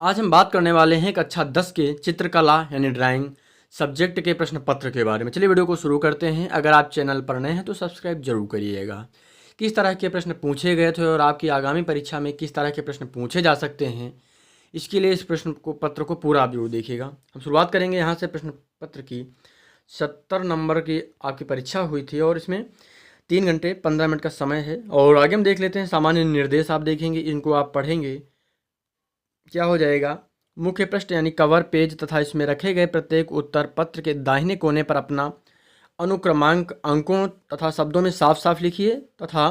आज हम बात करने वाले हैं कक्षा 10 के चित्रकला यानी ड्राइंग सब्जेक्ट के प्रश्न पत्र के बारे में। चलिए वीडियो को शुरू करते हैं। अगर आप चैनल पर नए हैं तो सब्सक्राइब जरूर करिएगा। किस तरह के प्रश्न पूछे गए थे और आपकी आगामी परीक्षा में किस तरह के प्रश्न पूछे जा सकते हैं, इसके लिए इस प्रश्न को पत्र को पूरा आप जरूर देखिएगा। हम शुरुआत करेंगे यहाँ से। प्रश्न पत्र की 70 नंबर की आपकी परीक्षा हुई थी और इसमें 3 घंटे 15 मिनट का समय है। और आगे हम देख लेते हैं सामान्य निर्देश आप देखेंगे, इनको आप पढ़ेंगे। क्या हो जाएगा, मुख्य पृष्ठ यानी कवर पेज तथा इसमें रखे गए प्रत्येक उत्तर पत्र के दाहिने कोने पर अपना अनुक्रमांक अंकों तथा शब्दों में साफ साफ लिखिए तथा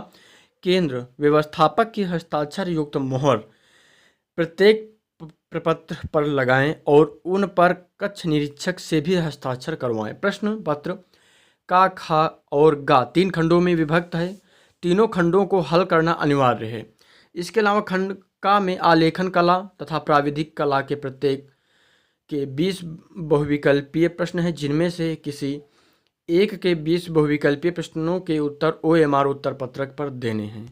केंद्र व्यवस्थापक की हस्ताक्षर युक्त मोहर प्रत्येक प्रपत्र पर लगाएं और उन पर कक्ष निरीक्षक से भी हस्ताक्षर करवाएं। प्रश्न पत्र का, खा और गा 3 खंडों में विभक्त है। तीनों खंडों को हल करना अनिवार्य है। इसके अलावा खंड का में आलेखन कला तथा प्राविधिक कला के प्रत्येक के 20 बहुविकल्पीय प्रश्न हैं, जिनमें से किसी एक के 20 बहुविकल्पीय प्रश्नों के उत्तर OMR उत्तर पत्रक पर देने हैं।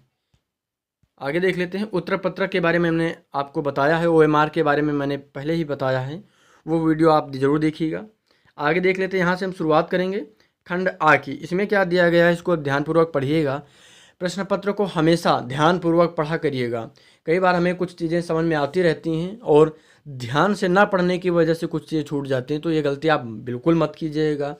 आगे देख लेते हैं। उत्तर पत्रक के बारे में हमने आपको बताया है, OMR के बारे में मैंने पहले ही बताया है, वो वीडियो आप ज़रूर देखिएगा। आगे देख लेते हैं। यहाँ से हम शुरुआत करेंगे खंड आ की। इसमें क्या दिया गया है, इसको ध्यानपूर्वक पढ़िएगा। प्रश्न पत्र को हमेशा ध्यानपूर्वक पढ़ा करिएगा। कई बार हमें कुछ चीज़ें समझ में आती रहती हैं और ध्यान से ना पढ़ने की वजह से कुछ चीज़ें छूट जाती हैं, तो ये गलती आप बिल्कुल मत कीजिएगा।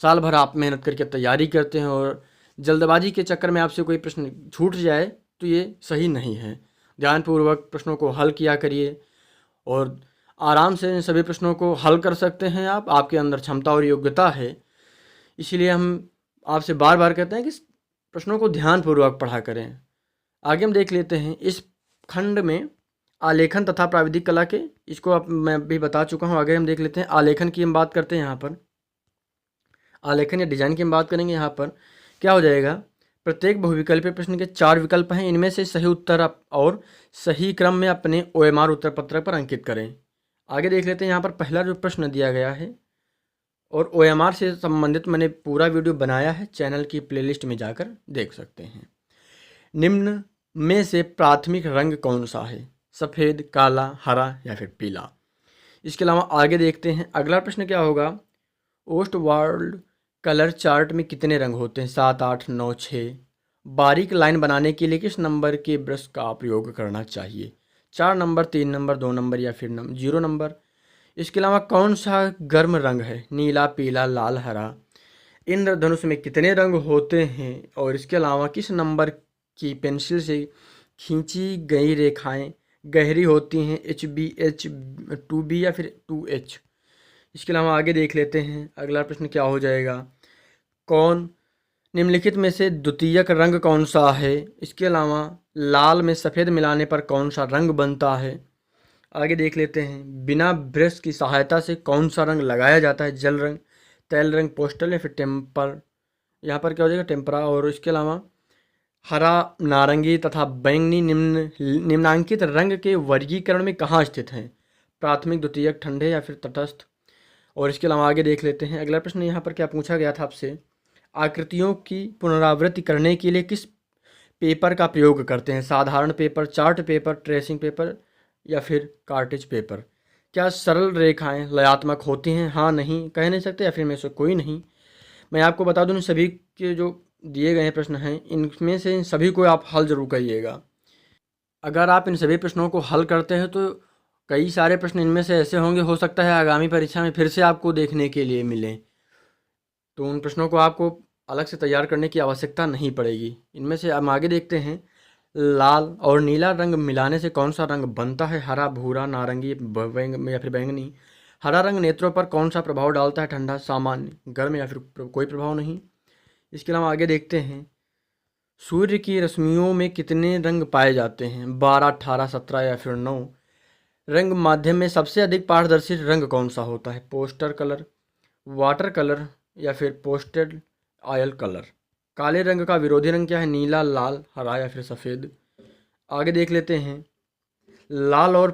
साल भर आप मेहनत करके तैयारी करते हैं और जल्दबाजी के चक्कर में आपसे कोई प्रश्न छूट जाए तो ये सही नहीं है। ध्यानपूर्वक प्रश्नों को हल किया करिए और आराम से इन सभी प्रश्नों को हल कर सकते हैं आप। आपके अंदर क्षमता और योग्यता है, इसीलिए हम आपसे बार बार कहते हैं कि प्रश्नों को ध्यानपूर्वक पढ़ा करें। आगे हम देख लेते हैं। इस खंड में आलेखन तथा प्राविधिक कला के, इसको अब मैं भी बता चुका हूँ। आगे हम देख लेते हैं। आलेखन की हम बात करते हैं। यहाँ पर आलेखन या डिजाइन की हम बात करेंगे। यहाँ पर क्या हो जाएगा, प्रत्येक बहुविकल्पीय प्रश्न के 4 विकल्प हैं। इनमें से सही उत्तर और सही क्रम में अपने OMR उत्तर पत्रक पर अंकित करें। आगे देख लेते हैं। यहाँ पर पहला जो प्रश्न दिया गया है और OMR से संबंधित मैंने पूरा वीडियो बनाया है, चैनल की प्लेलिस्ट में जाकर देख सकते हैं। निम्न में से प्राथमिक रंग कौन सा है, सफ़ेद, काला, हरा या फिर पीला। इसके अलावा आगे देखते हैं। अगला प्रश्न क्या होगा, ओस्ट वर्ल्ड कलर चार्ट में कितने रंग होते हैं, 7, 8, 9, 6। बारीक लाइन बनाने के लिए किस नंबर के ब्रश का प्रयोग करना चाहिए, 4 नंबर, 3 नंबर, 2 नंबर या फिर 0 नंबर। इसके अलावा कौन सा गर्म रंग है, नीला, पीला, लाल, हरा। इंद्रधनुष में कितने रंग होते हैं और इसके अलावा किस नंबर की पेंसिल से खींची गई रेखाएं गहरी होती हैं, HB, H2B या फिर 2H। इसके अलावा आगे देख लेते हैं। अगला प्रश्न क्या हो जाएगा, कौन निम्नलिखित में से द्वितीयक रंग कौन सा है। इसके अलावा लाल में सफ़ेद मिलाने पर कौन सा रंग बनता है। आगे देख लेते हैं। बिना ब्रश की सहायता से कौन सा रंग लगाया जाता है, जल रंग, तेल रंग, पोस्टल या फिर टेम्पर। यहाँ पर क्या हो जाएगा, टेम्परा। और इसके अलावा हरा, नारंगी तथा बैंगनी निम्नांकित रंग के वर्गीकरण में कहाँ स्थित हैं, प्राथमिक, द्वितीयक, ठंडे या फिर तटस्थ। और इसके अलावा आगे देख लेते हैं। अगला प्रश्न यहाँ पर क्या पूछा गया था आपसे, आकृतियों की पुनरावृत्ति करने के लिए किस पेपर का प्रयोग करते हैं, साधारण paper, chart paper, tracing paper या फिर कार्टेज पेपर। क्या सरल रेखाएं लयात्मक होती हैं, हाँ, नहीं, कह नहीं सकते या फिर में से कोई नहीं। मैं आपको बता दूं, सभी के जो दिए गए प्रश्न हैं इनमें से इन सभी को आप हल जरूर करिएगा। अगर आप इन सभी प्रश्नों को हल करते हैं तो कई सारे प्रश्न इनमें से ऐसे होंगे, हो सकता है आगामी परीक्षा में फिर से आपको देखने के लिए मिलें, तो उन प्रश्नों को आपको अलग से तैयार करने की आवश्यकता नहीं पड़ेगी। इनमें से हम आगे देखते हैं। लाल और नीला रंग मिलाने से कौन सा रंग बनता है, हरा, भूरा, नारंगी या फिर बैंगनी। हरा रंग नेत्रों पर कौन सा प्रभाव डालता है, ठंडा, सामान्य, गर्म या फिर कोई प्रभाव नहीं। इसके अलावा आगे देखते हैं। सूर्य की रश्मियों में कितने रंग पाए जाते हैं, 12, 18, 17 या फिर 9। रंग माध्यम में सबसे अधिक पारदर्शी रंग कौन सा होता है, पोस्टर कलर, वाटर कलर या फिर पोस्टेड ऑयल कलर। काले रंग का विरोधी रंग क्या है, नीला, लाल, हरा या फिर सफ़ेद। आगे देख लेते हैं। लाल और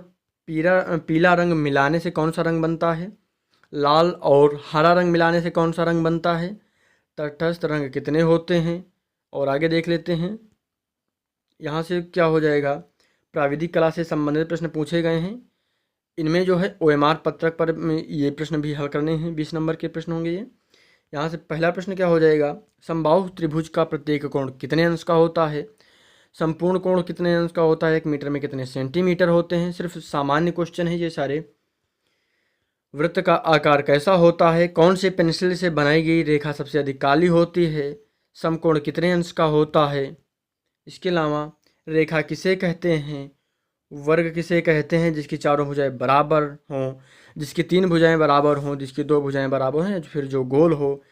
पीला रंग मिलाने से कौन सा रंग बनता है, लाल और हरा रंग मिलाने से कौन सा रंग बनता है, तटस्थ रंग कितने होते हैं। और आगे देख लेते हैं। यहाँ से क्या हो जाएगा, प्राविधिक कला से संबंधित प्रश्न पूछे गए हैं। इनमें जो है OMR पत्रक पर ये प्रश्न भी हल करने हैं, 20 नंबर के प्रश्न होंगे ये। यहाँ से पहला प्रश्न क्या हो जाएगा, समबाहु त्रिभुज का प्रत्येक कोण कितने अंश का होता है। संपूर्ण कोण कितने अंश का होता है, 1 मीटर में कितने सेंटीमीटर होते हैं। सिर्फ सामान्य क्वेश्चन है ये सारे। वृत्त का आकार कैसा होता है, कौन से पेंसिल से बनाई गई रेखा सबसे अधिक काली होती है, समकोण कितने अंश का होता है। इसके अलावा रेखा किसे कहते हैं, वर्ग किसे कहते हैं जिसकी चारों भुजाएं बराबर हों, जिसकी 3 भुजाएं बराबर हों, जिसकी 2 भुजाएं बराबर हैं, फिर जो गोल हो।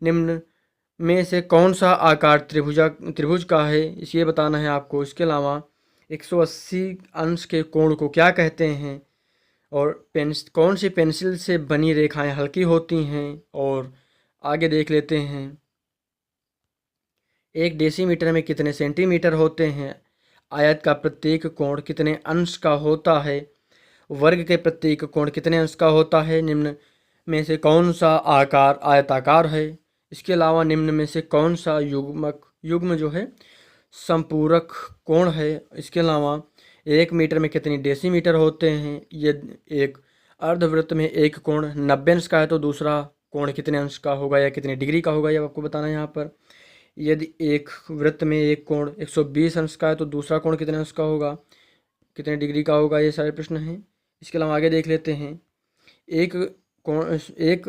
निम्न में से कौन सा आकार त्रिभुज का है, ये बताना है आपको। इसके अलावा 180 अंश के कोण को क्या कहते हैं, और कौन सी पेंसिल से बनी रेखाएं हल्की होती हैं। और आगे देख लेते हैं, 1 डेसीमीटर में कितने सेंटीमीटर होते हैं, आयत का प्रत्येक कोण कितने अंश का होता है, वर्ग के प्रत्येक कोण कितने अंश का होता है, निम्न में से कौन सा आकार आयताकार है। इसके अलावा निम्न में से कौन सा युग्म जो है संपूरक कोण है। इसके अलावा 1 मीटर में कितनी डेसीमीटर होते हैं। ये एक अर्धवृत्त में एक कोण 90 अंश का है तो दूसरा कोण कितने अंश का होगा या कितने डिग्री का होगा, ये आपको बताना है यहाँ पर। यदि एक वृत्त में एक कोण 120 अंश का है तो दूसरा कोण कितने अंश का होगा, कितने डिग्री का होगा, ये सारे प्रश्न हैं। इसके अलावा आगे देख लेते हैं,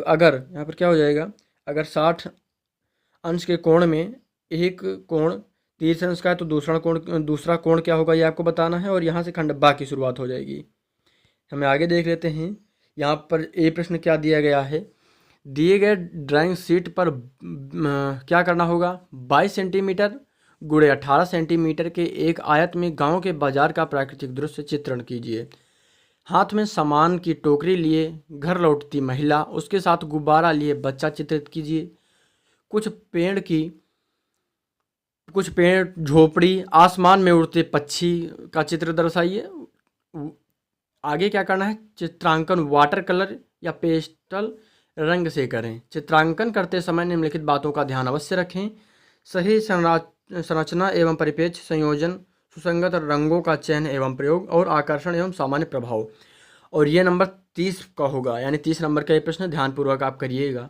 अगर यहाँ पर क्या हो जाएगा, अगर 60 अंश के कोण में एक कोण 30 अंश का है तो दूसरा कोण क्या होगा, ये आपको बताना है। और यहाँ से खंड बा की शुरुआत हो जाएगी। हमें आगे देख लेते हैं, यहाँ पर ए प्रश्न क्या दिया गया है, दिए गए ड्राइंग शीट पर क्या करना होगा, 22 सेंटीमीटर गुणे 18 सेंटीमीटर के एक आयत में गांव के बाजार का प्राकृतिक दृश्य चित्रण कीजिए। हाथ में सामान की टोकरी लिए घर लौटती महिला, उसके साथ गुब्बारा लिए बच्चा चित्रित कीजिए। कुछ पेड़, झोपड़ी, आसमान में उड़ते पक्षी का चित्र दर्शाइए। आगे क्या करना है, चित्रांकन वाटर कलर या पेस्टल रंग से करें। चित्रांकन करते समय निम्नलिखित बातों का ध्यान अवश्य रखें, सही संरचना एवं परिपेक्ष संयोजन, सुसंगत रंगों का चयन एवं प्रयोग, और आकर्षण एवं सामान्य प्रभाव। और ये नंबर 30 का होगा, यानी 30 नंबर का ये प्रश्न ध्यानपूर्वक आप करिएगा।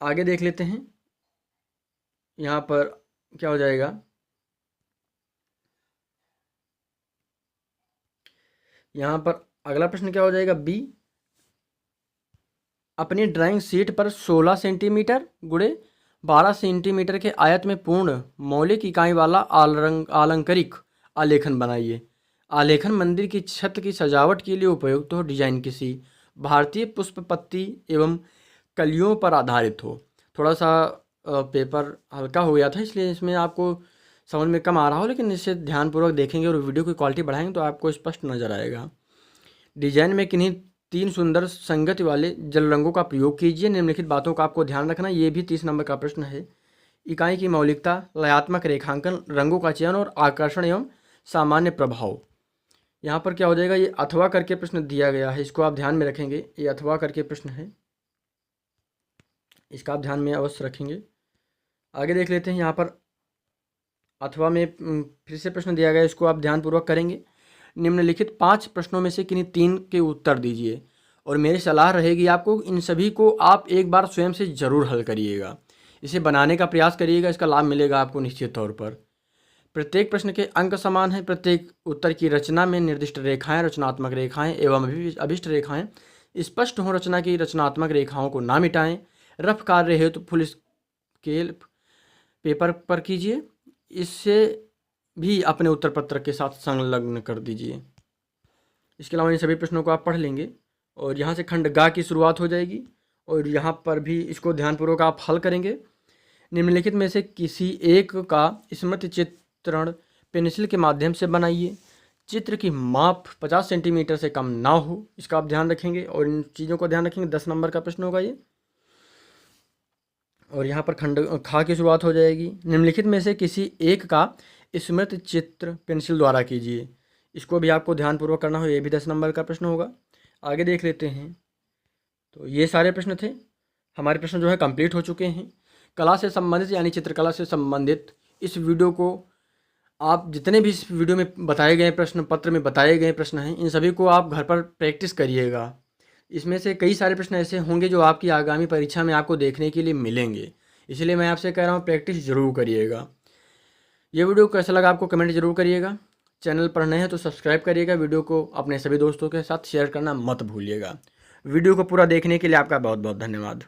आगे देख लेते हैं, यहाँ पर क्या हो जाएगा, यहाँ पर अगला प्रश्न क्या हो जाएगा, बी। अपनी ड्राइंग शीट पर 16 सेंटीमीटर गुणे 12 सेंटीमीटर के आयत में पूर्ण मौलिक इकाई वाला आलंकारिक आलेखन बनाइए। आलेखन मंदिर की छत की सजावट के लिए उपयुक्त हो, डिजाइन किसी भारतीय पुष्प पत्ती एवं कलियों पर आधारित हो। थोड़ा सा पेपर हल्का हो गया था इसलिए इसमें आपको समझ में कम आ रहा हो, लेकिन इसे ध्यानपूर्वक देखेंगे और वीडियो की क्वालिटी बढ़ाएंगे तो आपको स्पष्ट नजर आएगा। डिजाइन में किन्हीं 3 सुंदर संगति वाले जल रंगों का प्रयोग कीजिए। निम्नलिखित बातों का आपको ध्यान रखना, ये भी 30 नंबर का प्रश्न है। इकाई की मौलिकता, लयात्मक रेखांकन, रंगों का चयन और आकर्षण एवं सामान्य प्रभाव। यहाँ पर क्या हो जाएगा, ये अथवा करके प्रश्न दिया गया है, इसको आप ध्यान में रखेंगे। ये अथवा करके प्रश्न है, इसका आप ध्यान में अवश्य रखेंगे। आगे देख लेते हैं, यहाँ पर अथवा में फिर से प्रश्न दिया गया, इसको आप ध्यानपूर्वक करेंगे। निम्नलिखित 5 प्रश्नों में से किन्हीं 3 के उत्तर दीजिए, और मेरी सलाह रहेगी आपको इन सभी को आप एक बार स्वयं से ज़रूर हल करिएगा, इसे बनाने का प्रयास करिएगा, इसका लाभ मिलेगा आपको निश्चित तौर पर। प्रत्येक प्रश्न के अंक समान हैं। प्रत्येक उत्तर की रचना में निर्दिष्ट रेखाएं, रचनात्मक रेखाएं एवं अभिष्ट रेखाएं स्पष्ट हों। रचना की रचनात्मक रेखाओं को ना मिटाएं। रफ कार्य हेतु फुल स्केल पेपर पर कीजिए, इससे भी अपने उत्तर पत्र के साथ संलग्न कर दीजिए। इसके अलावा इन सभी प्रश्नों को आप पढ़ लेंगे, और यहाँ से खंड गा की शुरुआत हो जाएगी, और यहाँ पर भी इसको ध्यानपूर्वक आप हल करेंगे। निम्नलिखित में से किसी एक का स्मृति चित्रण पेंसिल के माध्यम से बनाइए। चित्र की माप 50 सेंटीमीटर से कम ना हो, इसका आप ध्यान रखेंगे, और इन चीज़ों को ध्यान रखेंगे। 10 नंबर का प्रश्न होगा ये। और यहाँ पर खंड खा की शुरुआत हो जाएगी। निम्नलिखित में से किसी एक का स्मृति चित्र पेंसिल द्वारा कीजिए, इसको भी आपको ध्यानपूर्वक करना हो, ये भी 10 नंबर का प्रश्न होगा। आगे देख लेते हैं, तो ये सारे प्रश्न थे। हमारे प्रश्न जो है कंप्लीट हो चुके हैं। कला से संबंधित यानी चित्रकला से संबंधित इस वीडियो को आप जितने भी इस वीडियो में बताए गए प्रश्न पत्र में बताए गए प्रश्न हैं, इन सभी को आप घर पर प्रैक्टिस करिएगा। इसमें से कई सारे प्रश्न ऐसे होंगे जो आपकी आगामी परीक्षा में आपको देखने के लिए मिलेंगे, इसलिए मैं आपसे कह रहा हूँ प्रैक्टिस ज़रूर करिएगा। ये वीडियो कैसा लगा आपको कमेंट जरूर करिएगा। चैनल पर नए हैं तो सब्सक्राइब करिएगा। वीडियो को अपने सभी दोस्तों के साथ शेयर करना मत भूलिएगा। वीडियो को पूरा देखने के लिए आपका बहुत बहुत धन्यवाद।